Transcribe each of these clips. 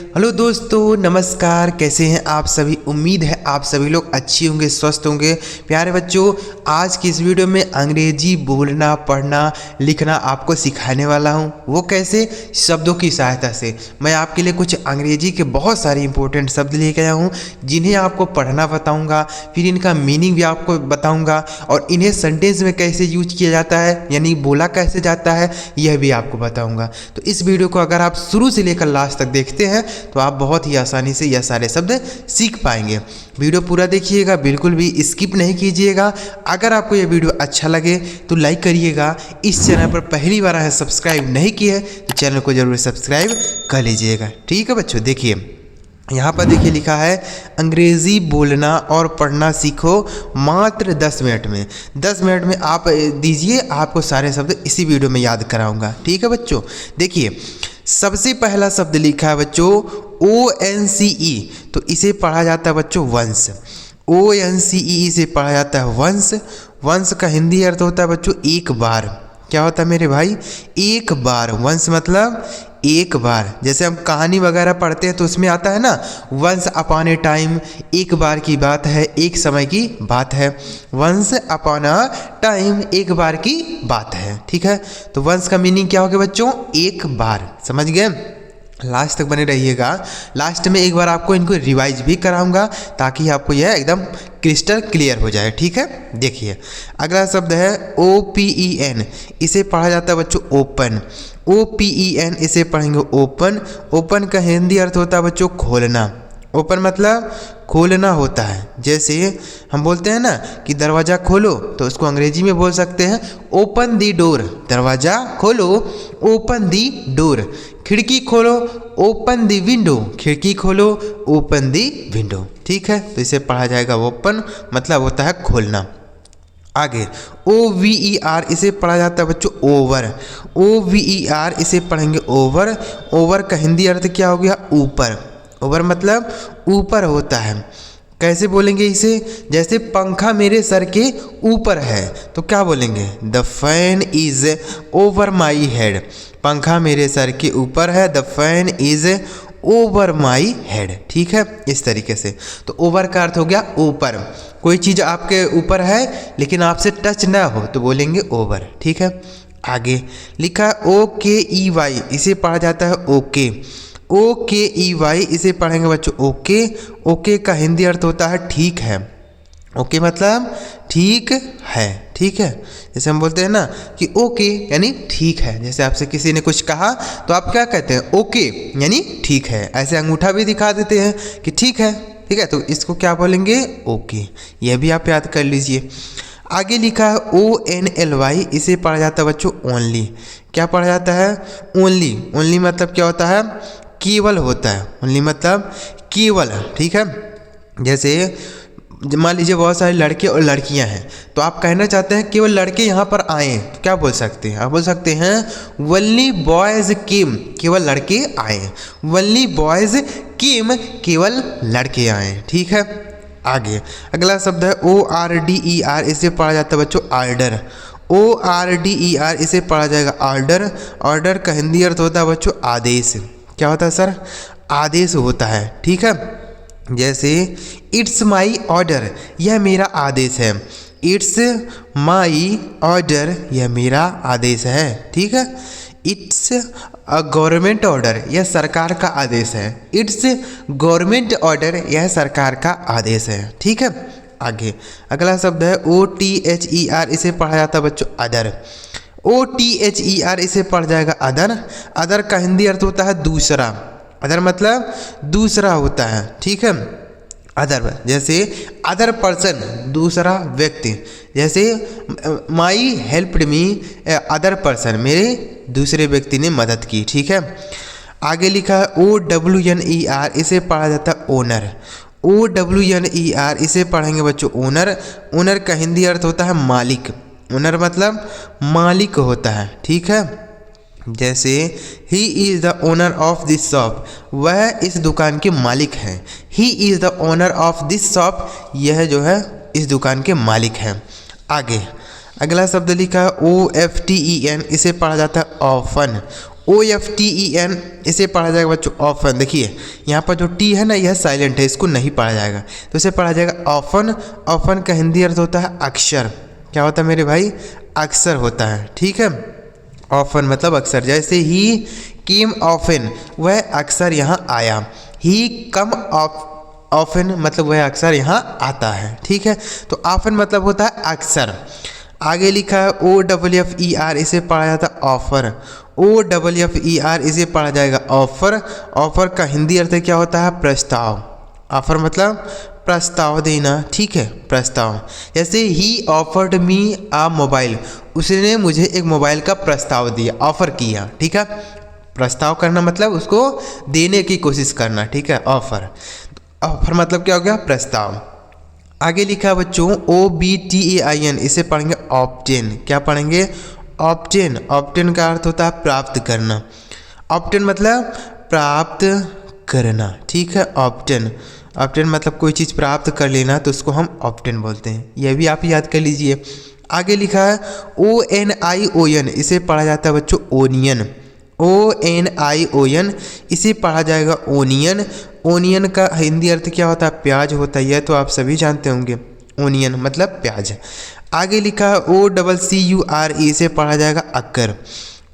Hello दोस्तों, नमस्कार। कैसे हैं आप सभी? उम्मीद है आप सभी लोग अच्छे होंगे, स्वस्थ होंगे। प्यारे बच्चों, आज की इस वीडियो में अंग्रेजी बोलना, पढ़ना, लिखना आपको सिखाने वाला हूं। वो कैसे? शब्दों की सहायता से। मैं आपके लिए कुछ अंग्रेजी के बहुत सारे इंपॉर्टेंट शब्द लेके आया हूं, जिन्हें आपको पढ़ना बताऊंगा, फिर इनका मीनिंग भी आपको बताऊंगा और इन्हें सेंटेंस में कैसे यूज किया जाता है, यानी बोला कैसे जाता है, यह भी आपको बताऊंगा। तो इस वीडियो को अगर आप शुरू से लेकर लास्ट तक देखते हैं तो आप बहुत ही आसानी से यह सारे शब्द सीख पाएंगे। वीडियो पूरा देखिएगा, बिल्कुल भी स्किप नहीं कीजिएगा। अगर आपको यह वीडियो अच्छा लगे तो लाइक करिएगा। इस चैनल पर पहली बार आए, सब्सक्राइब नहीं किए तो चैनल को जरूर सब्सक्राइब कर लीजिएगा। ठीक है बच्चों, देखिए यहाँ पर देखिए लिखा है, अंग्रेज़ी बोलना और पढ़ना सीखो मात्र 10 मिनट में। 10 मिनट में आप दीजिए, आपको सारे शब्द इसी वीडियो में याद कराऊंगा। ठीक है बच्चों, देखिए सबसे पहला शब्द लिखा है बच्चों ONCE, तो इसे पढ़ा जाता है बच्चों वंश। ONCE इसे पढ़ा जाता है वंश। वंश का हिंदी अर्थ होता है बच्चों एक बार। क्या होता है मेरे भाई? एक बार। वंश मतलब एक बार। जैसे हम कहानी वगैरह पढ़ते हैं तो उसमें आता है ना, वंस अपॉन ए टाइम, एक बार की बात है, एक समय की बात है। वंस अपॉन अ टाइम, एक बार की बात है। ठीक है, तो वंस का मीनिंग क्या हो गया बच्चों? एक बार। समझ गए? लास्ट तक बने रहिएगा। लास्ट में एक बार आपको इनको रिवाइज भी कराऊंगा ताकि आपको यह एकदम क्रिस्टल क्लियर हो जाए। ठीक है, देखिए अगला शब्द है OPEN, इसे पढ़ा जाता है बच्चों ओपन। OPEN इसे पढ़ेंगे ओपन। ओपन का हिंदी अर्थ होता है बच्चों खोलना। ओपन मतलब खोलना होता है। जैसे हम बोलते हैं ना कि दरवाज़ा खोलो, तो उसको अंग्रेजी में बोल सकते हैं ओपन दी डोर। दरवाज़ा खोलो, ओपन दी डोर। खिड़की खोलो, ओपन दी विंडो। खिड़की खोलो, ओपन दी विंडो। ठीक है, तो इसे पढ़ा जाएगा ओपन, मतलब होता है खोलना। आगे OVER इसे पढ़ा जाता है बच्चों ओवर। OVER इसे पढ़ेंगे ओवर। ओवर का हिंदी अर्थ क्या हो गया? ऊपर। ओवर मतलब ऊपर होता है। कैसे बोलेंगे इसे? जैसे पंखा मेरे सर के ऊपर है तो क्या बोलेंगे? The fan is over my head. पंखा मेरे सर के ऊपर है, the fan is over my head. ठीक है, इस तरीके से। तो ओवर का अर्थ हो गया ऊपर। कोई चीज़ आपके ऊपर है लेकिन आपसे टच ना हो तो बोलेंगे ओवर। ठीक है, आगे लिखा OKEY, इसे पढ़ा जाता है ओके। OKEY इसे पढ़ेंगे बच्चों ओके। ओके का हिंदी अर्थ होता है ठीक है। ओके मतलब ठीक है। ठीक है, जैसे हम बोलते हैं ना कि ओके यानी ठीक है। जैसे आपसे किसी ने कुछ कहा तो आप क्या कहते हैं? ओके यानी ठीक है। ऐसे अंगूठा भी दिखा देते हैं कि ठीक है। ठीक है, तो इसको क्या बोलेंगे? ओके। यह भी आप याद कर लीजिए। आगे लिखा है ONLY, इसे पढ़ा जाता है बच्चों ओनली। क्या पढ़ा जाता है? ओनली। ओनली मतलब क्या होता है? केवल होता है। ओनली मतलब केवल। ठीक है, जैसे मान लीजिए बहुत सारे लड़के और लड़कियां हैं तो आप कहना चाहते हैं केवल लड़के यहाँ पर आए, तो क्या बोल सकते हैं? आप बोल सकते हैं ओनली बॉयज़ केम, केवल लड़के आए। ओनली बॉयज़ केम, केवल लड़के आए। ठीक है, आगे अगला शब्द है ORDER, इसे पढ़ा जाता है बच्चों ऑर्डर। ORDER इसे पढ़ा जाएगा ऑर्डर। ऑर्डर का हिंदी अर्थ होता है बच्चों आदेश। क्या होता है सर? आदेश होता है। ठीक है, जैसे इट्स माई ऑर्डर, यह मेरा आदेश है। इट्स माई ऑर्डर, यह मेरा आदेश है। ठीक है, इट्स अ गवर्नमेंट ऑर्डर, यह सरकार का आदेश है। इट्स गवर्नमेंट ऑर्डर, यह सरकार का आदेश है। ठीक है, आगे अगला शब्द है OTHER, इसे पढ़ा जाता है बच्चों अदर। OTHER इसे पढ़ जाएगा अदर। अदर का हिंदी अर्थ होता है दूसरा। अदर मतलब दूसरा होता है। ठीक है, अदर जैसे अदर पर्सन, दूसरा व्यक्ति। जैसे माई हेल्प्ड मी अदर पर्सन, मेरे दूसरे व्यक्ति ने मदद की। ठीक है, आगे लिखा है OWNER, इसे पढ़ा जाता है ओनर। OWNER इसे पढ़ेंगे बच्चों ओनर। ओनर का हिंदी अर्थ होता है मालिक। ओनर मतलब मालिक होता है। ठीक है, जैसे he is the owner of this shop, वह इस दुकान के मालिक हैं। He is the owner of this shop, यह जो है इस दुकान के मालिक हैं। आगे अगला शब्द लिखा है OFTEN, इसे पढ़ा जाता है ऑफन। OFTEN इसे पढ़ा जाएगा बच्चों ऑफन। देखिए यहाँ पर जो टी है ना यह साइलेंट है, इसको नहीं पढ़ा जाएगा, तो इसे पढ़ा जाएगा ऑफन। ऑफन का हिंदी अर्थ होता है अक्सर। क्या होता है मेरे भाई? अक्सर होता है, ठीक है। ऑफन मतलब अक्सर। जैसे ही केम ऑफन, वह अक्सर यहाँ आया। ही कम ऑफन मतलब वह अक्सर यहाँ आता है, ठीक है। तो ऑफन मतलब होता है अक्सर। आगे लिखा है OFFER, इसे पढ़ा जाता है ऑफर। OFFER इसे पढ़ा जाएगा ऑफर। ऑफर का हिंदी अर्थ क्या होता है? प्रस्ताव। ऑफर मतलब प्रस्ताव देना, ठीक है, प्रस्ताव। जैसे ही ऑफर्ड मी आ मोबाइल, उसने मुझे एक मोबाइल का प्रस्ताव दिया, ऑफर किया, ठीक है। प्रस्ताव करना मतलब उसको देने की कोशिश करना, ठीक है, ऑफर। ऑफर मतलब क्या हो गया? प्रस्ताव। आगे लिखा है बच्चों OBTAIN, इसे पढ़ेंगे ऑब्टेन। क्या पढ़ेंगे? ऑब्टेन। ऑब्टेन का अर्थ होता है प्राप्त करना। ऑब्टेन मतलब प्राप्त करना, ठीक है, ऑब्टेन। ऑब्टेन मतलब कोई चीज़ प्राप्त कर लेना, तो उसको हम ऑब्टेन बोलते हैं। यह भी आप याद कर लीजिए। आगे लिखा है ONION, इसे पढ़ा जाता है बच्चों ओनियन। ONION इसे पढ़ा जाएगा ओनियन। ओनियन का हिंदी अर्थ क्या होता है? प्याज होता है, यह तो आप सभी जानते होंगे। ओनियन मतलब प्याज। आगे लिखा है OCCURE, इसे पढ़ा जाएगा अकर।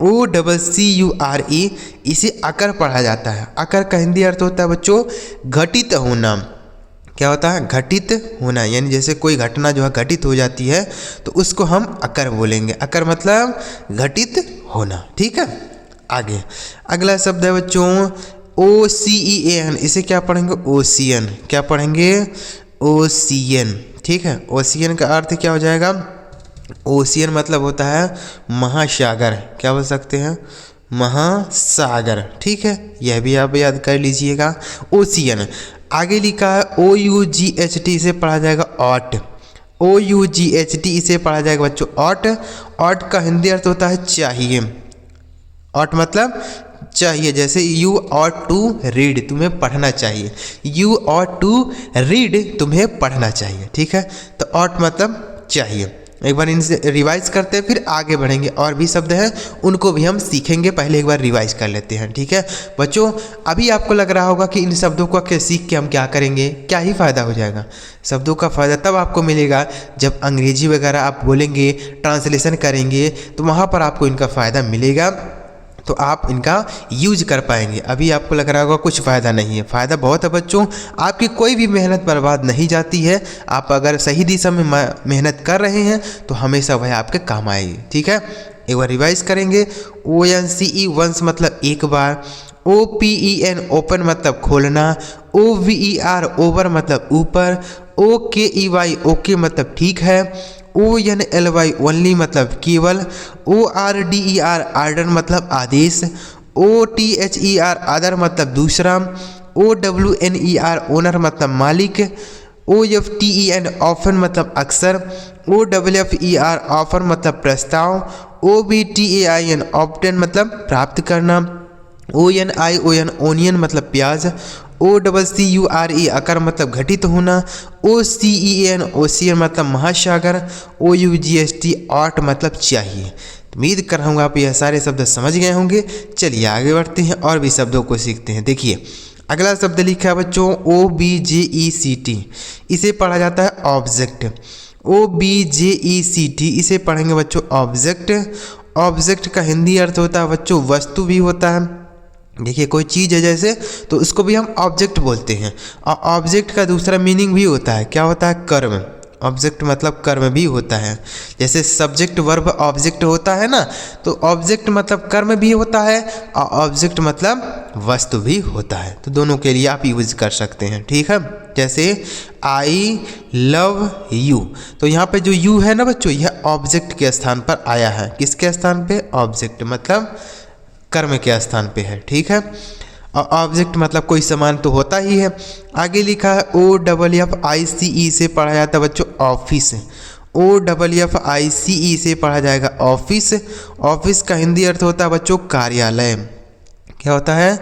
OCCURE इसे अकर पढ़ा जाता है। अकर का हिंदी अर्थ होता है बच्चों घटित होना। क्या होता है? घटित होना, यानी जैसे कोई घटना जो है घटित हो जाती है तो उसको हम अकर बोलेंगे। अकर मतलब घटित होना, ठीक है। आगे अगला शब्द है बच्चों OCEAN, इसे क्या पढ़ेंगे? ओशियन। क्या पढ़ेंगे? ओशियन, ठीक है। ओशियन का अर्थ क्या हो जाएगा? ओशियन मतलब होता है महासागर। क्या बोल सकते हैं? महासागर, ठीक है। यह भी आप याद कर लीजिएगा, ओशियन। आगे लिखा है OUGHT, इसे पढ़ा जाएगा ऑट। OUGHT इसे पढ़ा जाएगा बच्चों ऑट। ऑट का हिंदी अर्थ होता है चाहिए। ऑट मतलब चाहिए। जैसे यू ऑट टू रीड, तुम्हें पढ़ना चाहिए। यू ऑट टू रीड, तुम्हें पढ़ना चाहिए, ठीक है। तो ऑट मतलब चाहिए। एक बार इनसे रिवाइज करते हैं, फिर आगे बढ़ेंगे। और भी शब्द हैं उनको भी हम सीखेंगे, पहले एक बार रिवाइज कर लेते हैं, ठीक है बच्चों। अभी आपको लग रहा होगा कि इन शब्दों को सीख के हम क्या करेंगे, क्या ही फ़ायदा हो जाएगा। शब्दों का फ़ायदा तब आपको मिलेगा जब अंग्रेजी वगैरह आप बोलेंगे, ट्रांसलेशन करेंगे, तो वहाँ पर आपको इनका फ़ायदा मिलेगा, तो आप इनका यूज कर पाएंगे। अभी आपको लग रहा होगा कुछ फ़ायदा नहीं है, फ़ायदा बहुत है बच्चों। आपकी कोई भी मेहनत बर्बाद नहीं जाती है। आप अगर सही दिशा में मेहनत कर रहे हैं तो हमेशा वह आपके काम आएगी, ठीक है। एक बार रिवाइज करेंगे। ONCE वंस मतलब एक बार। OPEN ओपन मतलब खोलना। OVER ओवर मतलब ऊपर। OKEY ओके मतलब ठीक है। ONLY ओनली मतलब केवल। ORDER आर्डर मतलब आदेश। OTHER अदर मतलब दूसरा। OWNER ओनर मतलब मालिक। OFTEN ऑफन मतलब अक्सर। OFFER ऑफर मतलब प्रस्ताव। OBTAIN ऑब्टेन मतलब प्राप्त करना। ONION ओनियन मतलब प्याज। OCCURE अकर मतलब घटित होना। OCEAN ओशियन मतलब महासागर। OUGHT ऑट मतलब चाहिए। उम्मीद कर रहा हूँ आप यह सारे शब्द समझ गए होंगे। चलिए आगे बढ़ते हैं और भी शब्दों को सीखते हैं। देखिए अगला शब्द लिखा है बच्चों OBJECT, इसे पढ़ा जाता है ऑब्जेक्ट। OBJECT इसे पढ़ेंगे बच्चों ऑब्जेक्ट। ऑब्जेक्ट का हिंदी अर्थ होता है बच्चों वस्तु भी होता है। देखिए कोई चीज़ है जैसे, तो उसको भी हम ऑब्जेक्ट बोलते हैं। और ऑब्जेक्ट का दूसरा मीनिंग भी होता है, क्या होता है? कर्म। ऑब्जेक्ट मतलब कर्म भी होता है। जैसे सब्जेक्ट वर्ब ऑब्जेक्ट होता है ना, तो ऑब्जेक्ट मतलब कर्म भी होता है और ऑब्जेक्ट मतलब वस्तु भी होता है। तो दोनों के लिए आप यूज कर सकते हैं, ठीक है। जैसे आई लव यू, तो यहाँ पे जो यू है ना बच्चों, यह ऑब्जेक्ट के स्थान पर आया है। किसके स्थान पे? ऑब्जेक्ट मतलब कर्म के स्थान पे है, ठीक है। और ऑब्जेक्ट मतलब कोई सामान तो होता ही है। आगे लिखा है OFFICE से पढ़ा जाता है बच्चों ऑफिस। OFFICE से पढ़ा जाएगा ऑफिस। ऑफिस का हिंदी अर्थ होता है बच्चों कार्यालय। क्या होता है?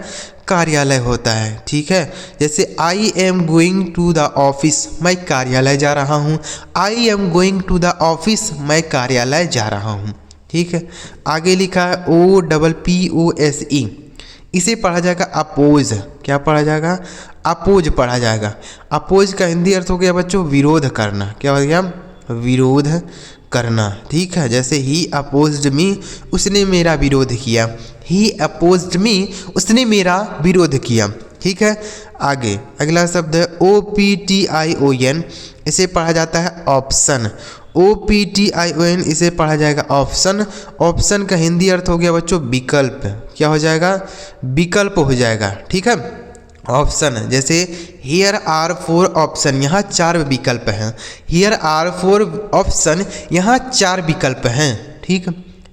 कार्यालय होता है, ठीक है। जैसे I am going to the office, मैं कार्यालय जा रहा हूँ। I am going to the office, मैं कार्यालय जा रहा हूँ, ठीक है। आगे लिखा है OPPOSE, इसे पढ़ा जाएगा अपोज। क्या पढ़ा जाएगा? अपोज पढ़ा जाएगा। अपोज का हिंदी अर्थ हो गया बच्चों विरोध करना। क्या हो गया? विरोध करना। ठीक है, जैसे ही अपोज्ड मी, उसने मेरा विरोध किया। ही अपोज्ड मी, उसने मेरा विरोध किया। ठीक है। आगे अगला शब्द है OPTION, इसे पढ़ा जाता है ऑप्शन। OPTION, इसे पढ़ा जाएगा ऑप्शन। ऑप्शन का हिंदी अर्थ हो गया बच्चों विकल्प। क्या हो जाएगा? विकल्प हो जाएगा। ठीक है। ऑप्शन, जैसे हियर आर 4 ऑप्शन, यहाँ 4 विकल्प हैं। हियर आर 4 ऑप्शन, यहाँ 4 विकल्प हैं। ठीक।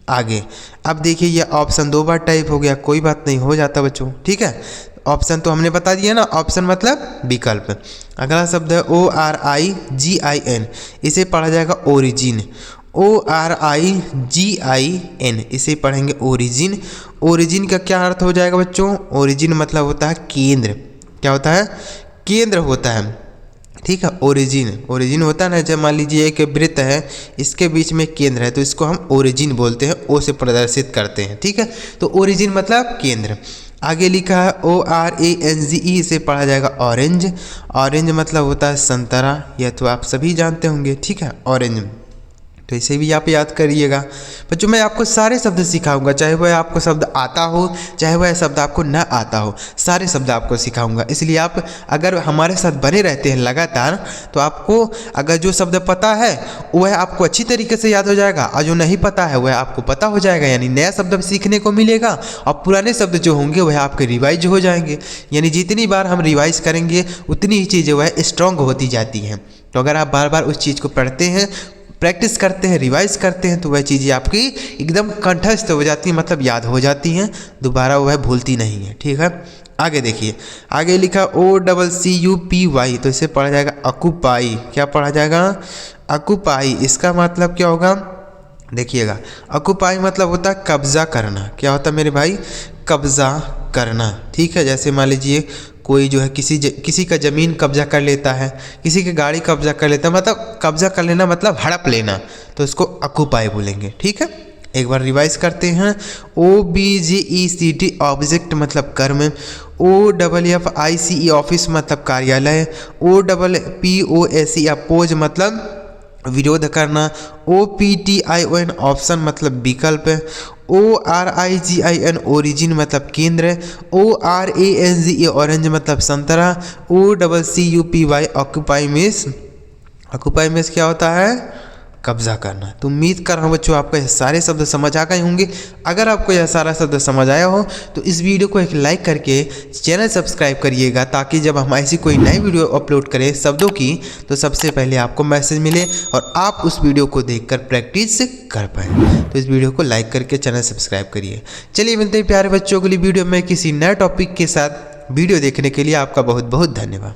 आगे अब देखिए ये ऑप्शन 2 बार टाइप हो गया, कोई बात नहीं, हो जाता बच्चों। ठीक है। ऑप्शन तो हमने बता दिया ना, ऑप्शन मतलब विकल्प। अगला शब्द है ORIGIN, इसे पढ़ा जाएगा ओरिजिन। ORIGIN, इसे पढ़ेंगे ओरिजिन। ओरिजिन का क्या अर्थ हो जाएगा बच्चों? ओरिजिन मतलब होता है केंद्र। क्या होता है? केंद्र होता है। ठीक है। ओरिजिन होता है ना, जब मान लीजिए एक वृत्त है, इसके बीच में केंद्र है, तो इसको हम ओरिजिन बोलते हैं, ओ से प्रदर्शित करते हैं। ठीक है। तो ओरिजिन मतलब केंद्र। आगे लिखा है ORANGE, इसे पढ़ा जाएगा ऑरेंज। ऑरेंज मतलब होता है संतरा, यह तो आप सभी जानते होंगे। ठीक है, ऑरेंज, तो इसे भी आप याद करिएगा। बच्चों मैं आपको सारे शब्द सिखाऊंगा, चाहे वह आपको शब्द आता हो, चाहे वह शब्द आपको ना आता हो, सारे शब्द आपको सिखाऊंगा। इसलिए आप अगर हमारे साथ बने रहते हैं लगातार, तो आपको अगर जो शब्द पता है वह आपको अच्छी तरीके से याद हो जाएगा, और जो नहीं पता है वह आपको पता हो जाएगा, यानी नया शब्द सीखने को मिलेगा, और पुराने शब्द जो होंगे वह आपके रिवाइज हो जाएंगे। यानी जितनी बार हम रिवाइज करेंगे उतनी ही चीज़ें वह स्ट्रॉन्ग होती जाती हैं। तो अगर आप बार बार उस चीज़ को पढ़ते हैं, प्रैक्टिस करते हैं, रिवाइज करते हैं, तो वह चीज़ें आपकी एकदम कंठस्थ हो जाती हैं, मतलब याद हो जाती हैं, दोबारा वह भूलती नहीं है। ठीक है। आगे देखिए, आगे लिखा OCCUPY, तो इसे पढ़ा जाएगा ऑक्यूपाई। क्या पढ़ा जाएगा? ऑक्यूपाई। इसका मतलब क्या होगा? देखिएगा, ऑक्यूपाई मतलब होता है कब्जा करना। क्या होता है मेरे भाई? कब्जा करना। ठीक है। जैसे मान लीजिए कोई जो है किसी का ज़मीन कब्जा कर लेता है, किसी की गाड़ी कब्जा कर लेता है, मतलब कब्जा कर लेना मतलब हड़प लेना, तो इसको ऑक्यूपाई बोलेंगे। ठीक है। एक बार रिवाइज करते हैं। OBJECT, ऑब्जेक्ट मतलब कर्म। OFFICE, ऑफिस मतलब कार्यालय। OPPOSE, अपोज मतलब विरोध करना। OPTION, ऑप्शन मतलब विकल्प। ORIGIN, ओरिजिन मतलब केंद्र। ORANGE, ऑरेंज मतलब संतरा। OCCUPY, ऑक्यूपाई मीन्स क्या होता है? कब्जा करना। तो उम्मीद कर रहा हूँ बच्चों आपको ये सारे शब्द समझ आ गए होंगे। अगर आपको यह सारा शब्द समझ आया हो तो इस वीडियो को एक लाइक करके चैनल सब्सक्राइब करिएगा, ताकि जब हम ऐसी कोई नई वीडियो अपलोड करें शब्दों की, तो सबसे पहले आपको मैसेज मिले और आप उस वीडियो को देखकर प्रैक्टिस कर पाएँ। तो इस वीडियो को लाइक करके चैनल सब्सक्राइब करिए। चलिए मिलते हैं प्यारे बच्चों, अगली वीडियो में किसी नए टॉपिक के साथ। वीडियो देखने के लिए आपका बहुत बहुत धन्यवाद।